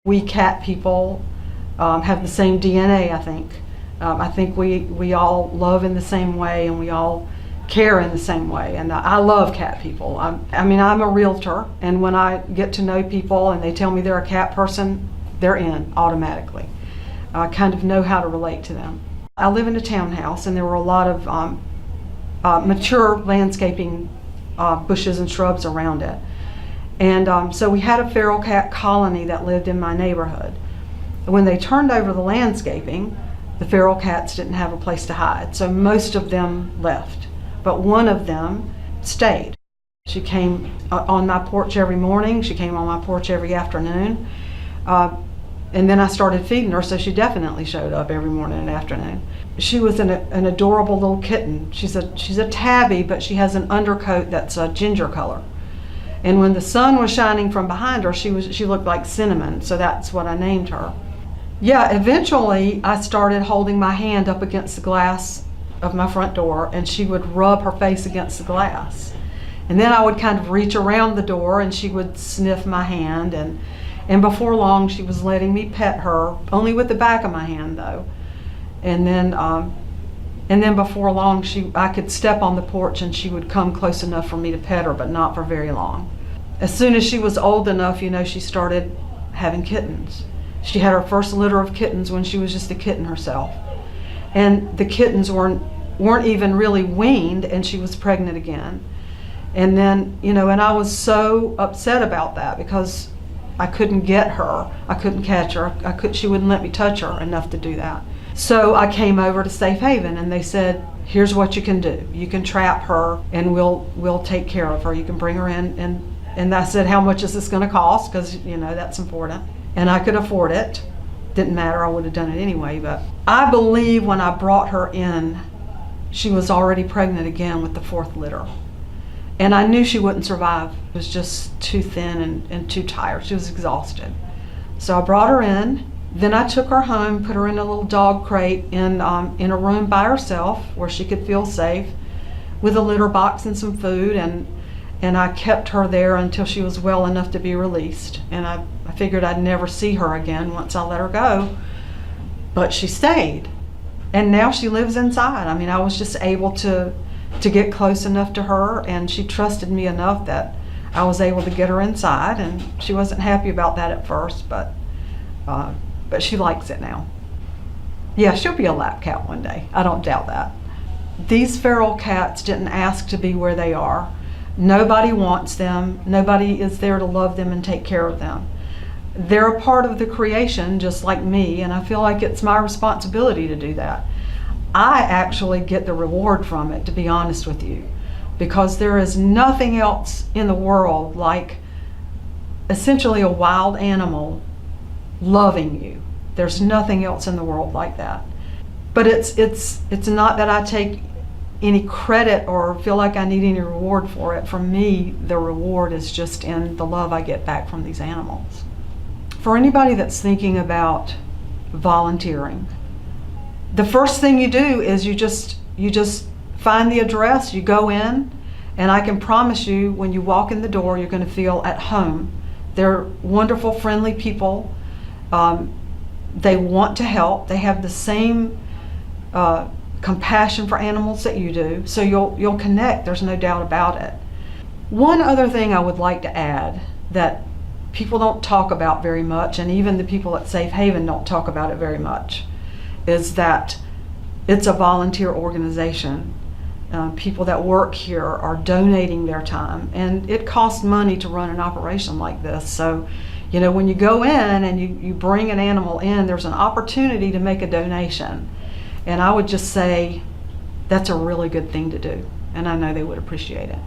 We cat people have the same DNA, I think. I think we all love in the same way, and we all care in the same way. And I love cat people. I mean, I'm a realtor, and when I get to know people and they tell me they're a cat person, they're in automatically. I kind of know how to relate to them. I live in a townhouse, and there were a lot of mature landscaping bushes and shrubs around it. And so we had a feral cat colony that lived in my neighborhood. When they turned over the landscaping, the feral cats didn't have a place to hide, so most of them left. But one of them stayed. She came on my porch every morning, she came on my porch every afternoon, and then I started feeding her, so she definitely showed up every morning and afternoon. She was an adorable little kitten. She's a tabby, but she has an undercoat that's a ginger color. And when the sun was shining from behind her, she looked like cinnamon, so that's what I named her. Yeah, eventually I started holding my hand up against the glass of my front door, and she would rub her face against the glass. And then I would kind of reach around the door, and she would sniff my hand, and before long she was letting me pet her, only with the back of my hand though. And then before long I could step on the porch and she would come close enough for me to pet her, but not for very long. As soon as she was old enough, she started having kittens. She had her first litter of kittens when she was just a kitten herself. And the kittens weren't even really weaned, and she was pregnant again. And then, and I was so upset about that because I couldn't get her. I couldn't catch her. She wouldn't let me touch her enough to do that. So I came over to Safe Haven, and they said, here's what you can do. You can trap her, and we'll take care of her. You can bring her in. And I said, how much is this going to cost? Because, that's important. And I could afford it. Didn't matter, I would have done it anyway. But I believe when I brought her in, she was already pregnant again with the fourth litter. And I knew she wouldn't survive. It was just too thin and too tired. She was exhausted. So I brought her in. Then I took her home, put her in a little dog crate in a room by herself where she could feel safe, with a litter box and some food, and I kept her there until she was well enough to be released. And I figured I'd never see her again once I let her go, but she stayed. And now she lives inside. I mean, I was just able to get close enough to her, and she trusted me enough that I was able to get her inside. And she wasn't happy about that at first, but she likes it now. Yeah, she'll be a lap cat one day. I don't doubt that. These feral cats didn't ask to be where they are. Nobody wants them. Nobody is there to love them and take care of them. They're a part of the creation just like me, and I feel like it's my responsibility to do that. I actually get the reward from it, to be honest with you, because there is nothing else in the world like essentially a wild animal loving you. There's nothing else in the world like that. But it's not that I take any credit or feel like I need any reward for it. For me, the reward is just in the love I get back from these animals. For anybody that's thinking about volunteering, the first thing you do is you just find the address, you go in, and I can promise you when you walk in the door, you're going to feel at home. They're wonderful, friendly people. They want to help. They have the same compassion for animals that you do, so you'll connect. There's no doubt about it. One other thing I would like to add that people don't talk about very much, and even the people at Safe Haven don't talk about it very much, is that it's a volunteer organization. People that work here are donating their time, and it costs money to run an operation like this. So, when you go in and you bring an animal in, there's an opportunity to make a donation. And I would just say that's a really good thing to do, and I know they would appreciate it.